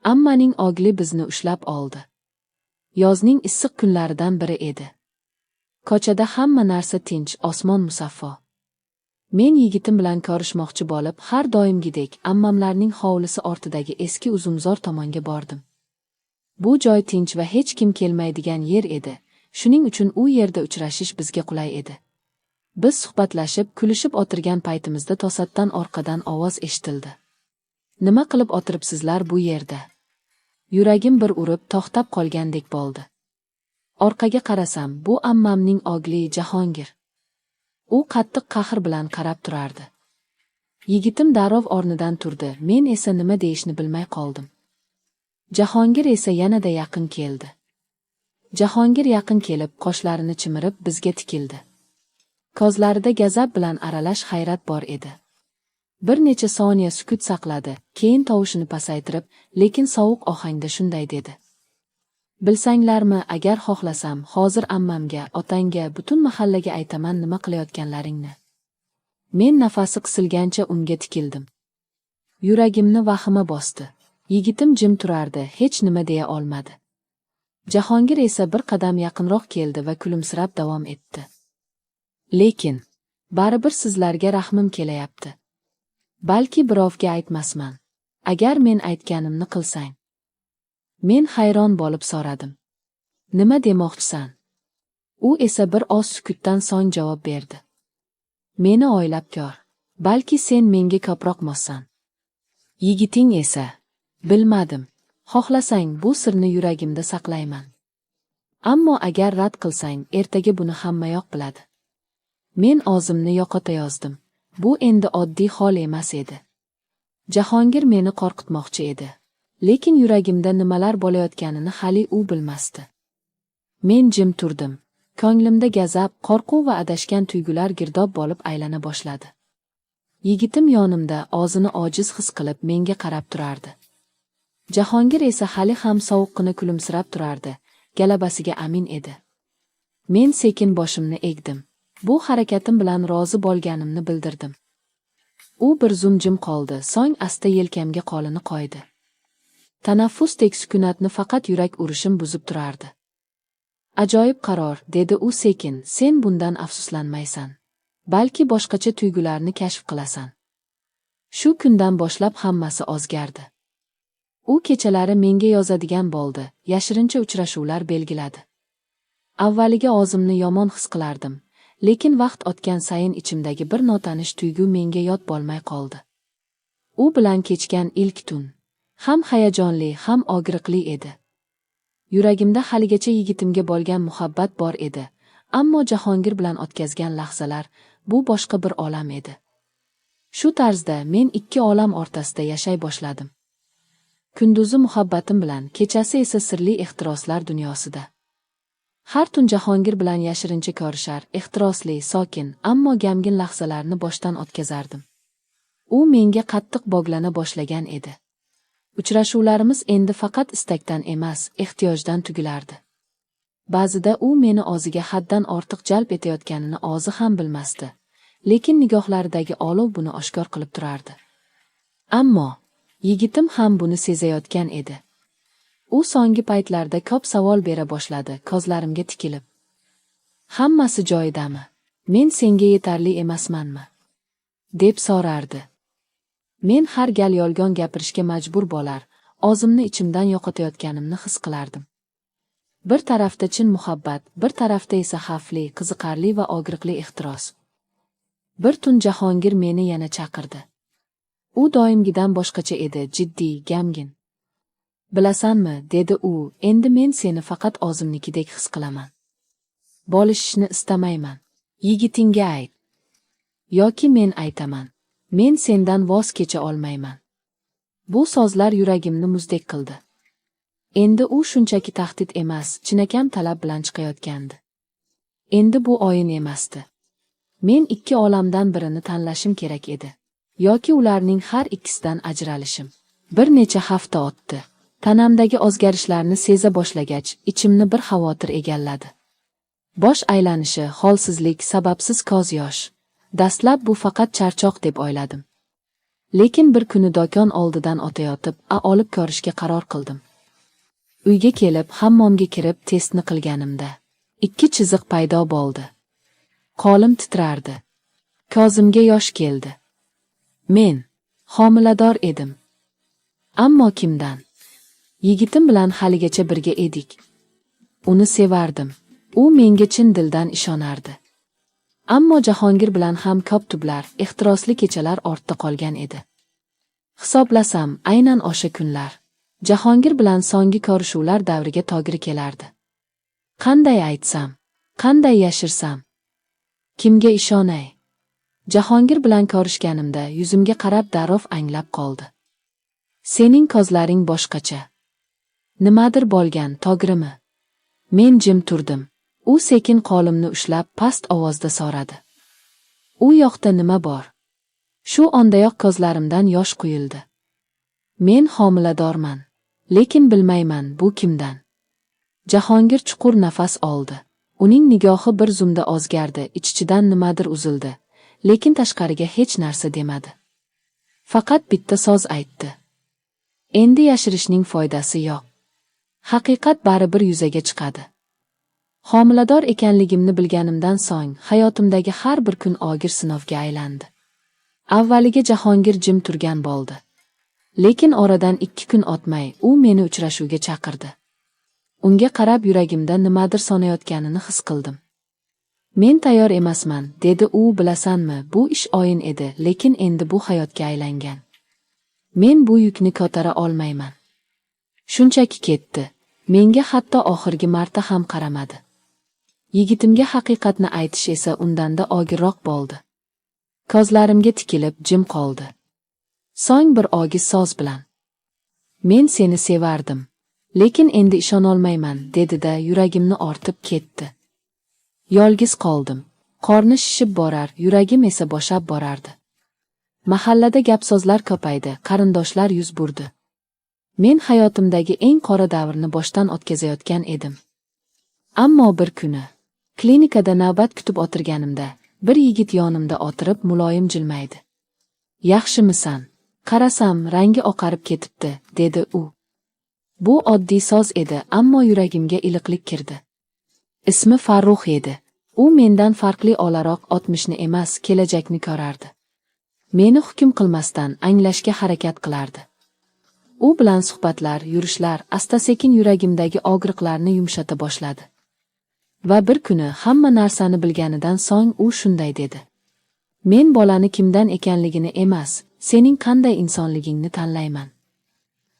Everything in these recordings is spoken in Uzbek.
Ammaning ogli bizni ushlab oldi. Yozning issiq kunlaridan biri edi. Ko'chada hamma narsa tinch, osmon musaffo. Men yigitim bilan ko'rishmoqchi bo'lib, har doimgidek ammamlarning hovlisi ortidagi eski uzumzor tomonga bordim. Bu joy tinch va hech kim kelmaydigan yer edi. Shuning uchun u yerda uchrashish bizga qulay edi. Biz suhbatlashib, kulishib o'tirgan paytimizda to'satdan orqadan ovoz eshitildi. Nima qilib o'tiribsizlar bu yerda? Yuragim bir urib, to'xtab qolgandek bo'ldi. Orqaga qarasam, bu ammamning ogli Jahongir. U qattiq qahr bilan qarab turardi. Yigitim darrov o'rnidan turdi, men esa nima deyishni bilmay qoldim. Jahongir esa yanada yaqin keldi. Jahongir yaqin kelib, qoshlarini chimirib bizga tikildi. Ko'zlarida gazab bilan aralash hayrat bor edi. Bir necha soniya sukut saqladi, keyin tovushini pasaytirib, lekin sovuq ohangda shunday dedi. Bilsanglarmi, agar xohlasam, hozir ammamga, otangga, butun mahallaga aytaman nima qilayotganlaringni. Men nafasi qisilgancha unga tikildim. Yuragimni vahima bosdi. Yigitim jim turardi, hech nima deya olmadi. Jahongir esa bir qadam yaqinroq keldi va kulimsirab davom etdi. Lekin, baribir sizlarga rahmim kelayapti. Balki birovga aytmasman. Agar men aytganimni qilsang. Men hayron bo'lib so'radim. Nima demoqchisan? U esa bir oz sukutdan so'ng javob berdi. Meni o'ylab ko'r. Balki sen menga ko'proq mossan. Yigiting esa, bilmadim. Xohlasang bu sirni yuragimda saqlayman. Ammo agar rad qilsang, ertaga buni hammayoq biladi. Men o'zimni yo'qotayozdim. Bu endi oddiy hol emas edi. Jahongir meni qo'rqitmoqchi edi. Lekin yuragimda nimalar bo'layotganini hali u bilmasdi. Men jim turdim. Ko'nglimda gazab, qo'rquv va adashgan tuyg'ular girdob bo'lib aylana boshladi. Yigitim yonimda o'zini ojiz his qilib menga qarab turardi. Jahongir esa hali ham sovuqqina kulimsirab turardi, galabasiga amin edi. Men sekin boshimni egdim. Bu harakatim bilan rozi bo'lganimni bildirdim. U bir zum jim qoldi, so'ng asta yelkamga qo'lini qo'ydi. Tanaffusdek sukunatni faqat yurak urishim buzib turardi. Ajoyib qaror, dedi u sekin, sen bundan afsuslanmaysan. Balki boshqacha tuyg'ularni kashf qilasan. Shu kundan boshlab hammasi o'zgardi. U kechalari menga yozadigan bo'ldi, yashirincha uchrashuvlar belgiladi. Avvaliga o'zimni yomon his qilardim, lekin vaqt o'tgan sayin ichimdagi bir notanish tuyg'u menga yod bo'lmay qoldi. U bilan kechgan ilk tun ham hayajonli, ham og'riqli edi. Yuragimda haligacha yigitimga bo'lgan muhabbat bor edi, ammo Jahongir bilan o'tkazgan lahzalar bu boshqa bir olam edi. Shu tarzda men ikki olam o'rtasida yashay boshladim. Kunduzi muhabbatim bilan, kechasi esa sirli ehtiroslar dunyosida. Har tun Jahongir bilan yashirincha ko'rishar, ehtirosli, sokin, ammo gamgin lahzalarni boshdan o'tkazardim. U menga qattiq bog'lana boshlagan edi. Uchrashuvlarimiz endi faqat istakdan emas, ehtiyojdan tugilardi. Ba'zida u meni o'ziga haddan ortiq jalb etayotganini o'zi ham bilmasdi, lekin nigohlaridagi olov buni oshkor qilib turardi. Ammo yigitim ham buni sezayotgan edi. U so'nggi paytlarda ko'p savol bera boshladi, ko'zlarimga tikilib. Hammasi joyidami? Men senga yetarli emasmanmi? deb so'rardi. Men har gal yolg'on gapirishga majbur bo'lar, o'zimni ichimdan yo'qotayotganimni his qilardim. Bir tarafda chin muhabbat, bir tarafda esa xavfli, qiziqarli va og'riqli ehtiros. Bir tun Jahongir meni yana chaqirdi. U doimgidan boshqacha edi, jiddiy, gamgin. Bilasanmi, dedi u, endi men seni faqat o'zimnikidek his qilaman. Bo'lishishni istamayman. Yigitingga ayt. Yoki men aytaman. Men sendan voz kecha olmayman. Bu so'zlar yuragimni muzdek qildi. Endi u shunchaki tahdid emas, chinakam talab bilan chiqayotgandi. Endi bu o'yin emasdi. Men ikki olamdan birini tanlashim kerak edi. Yoki ularning har ikkisidan ajralishim. Bir necha hafta o'tdi. Tanamdagi o'zgarishlarni seza boshlagach, ichimni bir xavotir egalladi. Bosh aylanishi, holsizlik, sababsiz ko'z yosh. Dastlab bu faqat charchoq deb o'yladim. Lekin bir kuni do'kon oldidan o'tayotib, olib ko'rishga qaror qildim. Uyga kelib, hammomga kirib testni qilganimda 2 chiziq paydo bo'ldi. Qo'lim titrardi. Ko'zimga yosh keldi. Men homilador edim. Ammo kimdan? Yigitim bilan haligacha birga edik. Uni sevardim. U menga chin dildan ishonardi. Ammo Jahongir bilan ham ko'p tublar, ehtirosli kechalar ortda qolgan edi. Hisoblasam, aynan o'sha kunlar Jahongir bilan so'nggi ko'rishuvlar davriga to'g'ri kelardi. Qanday aytsam, qanday yashirsam, kimga ishonay? Jahongir bilan ko'rishganimda yuzimga qarab darrov anglab qoldi. Sening ko'zlaring boshqacha. Nimadir bo'lgan, to'g'rimi? Men jim turdim. U sekin qo'limni ushlab past ovozda so'radi. U yoqda nima bor? Shu ondayoq ko'zlarimdan yosh quyildi. Men homiladorman, lekin bilmayman bu kimdan. Jahongir chuqur nafas oldi. Uning nigohi bir zumda o'zgardi, ich-ichidan nimadir uzildi, lekin tashqariga hech narsa demadi. Faqat bitta so'z aytdi. Endi yashirishning foydasi yo'q. Haqiqat baribir yuzaga chiqadi. Homilador ekanligimni bilganimdan so'ng hayotimdagi har bir kun og'ir sinovga aylandi. Avvaliga Jahongir jim turgan bo'ldi. Lekin oradan 2 kun o'tmay u meni uchrashuvga chaqirdi. Unga qarab yuragimda nimadir sonayotganini his qildim. Men tayyor emasman, dedi u. Bilasanmi, bu ish o'yin edi, lekin endi bu hayotga aylangan. Men bu yukni ko'tara olmayman. Shunchaki ketdi. Menga hatto oxirgi marta ham qaramadi. Yigitimga haqiqatni aytish esa undanda og'irroq bo'ldi. Ko'zlarimga tikilib jim qoldi. So'ng bir ogiz so'z bilan: "Men seni sevardim, lekin endi ishonolmayman", dedi-da yuragimni ortib ketdi. Yolg'iz qoldim. Qorni shishib borar, yuragim esa bo'shab borardi. Mahallada gap-so'zlar ko'paydi, qarindoshlar yuz burdi. Men hayotimdagi eng qora davrni boshdan o'tkazayotgan edim. Ammo bir kuni klinikada navbat kutib o'tirganimda bir yigit yonimda o'tirib muloyim jilmaydi. "Yaxshimisan? Qarasam, rangi oqarib ketibdi", dedi u. Bu oddiy so'z edi, ammo yuragimga iliqlik kirdi. Ismi Farruh edi. U mendan farqli o'laroq o'tmishni emas, kelajakni ko'rardi. Meni hukm qilmasdan anglashga harakat qilardi. U bilan suhbatlar, yurishlar asta-sekin yuragimdagi og'riqlarni yumshata boshladi. Va bir kuni hamma narsani bilganidan so'ng u shunday dedi: "Men bolani kimdan ekanligini emas, sening qanday insonligingni tanlayman.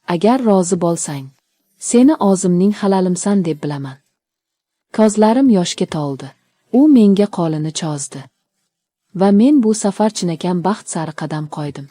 Agar rozi bo'lsang, seni o'zimning halalimsan deb bilaman." Ko'zlarim yoshga to'ldi. U menga qo'lini cho'zdi. Va men bu safar chinakam baxt sari qadam qo'ydim.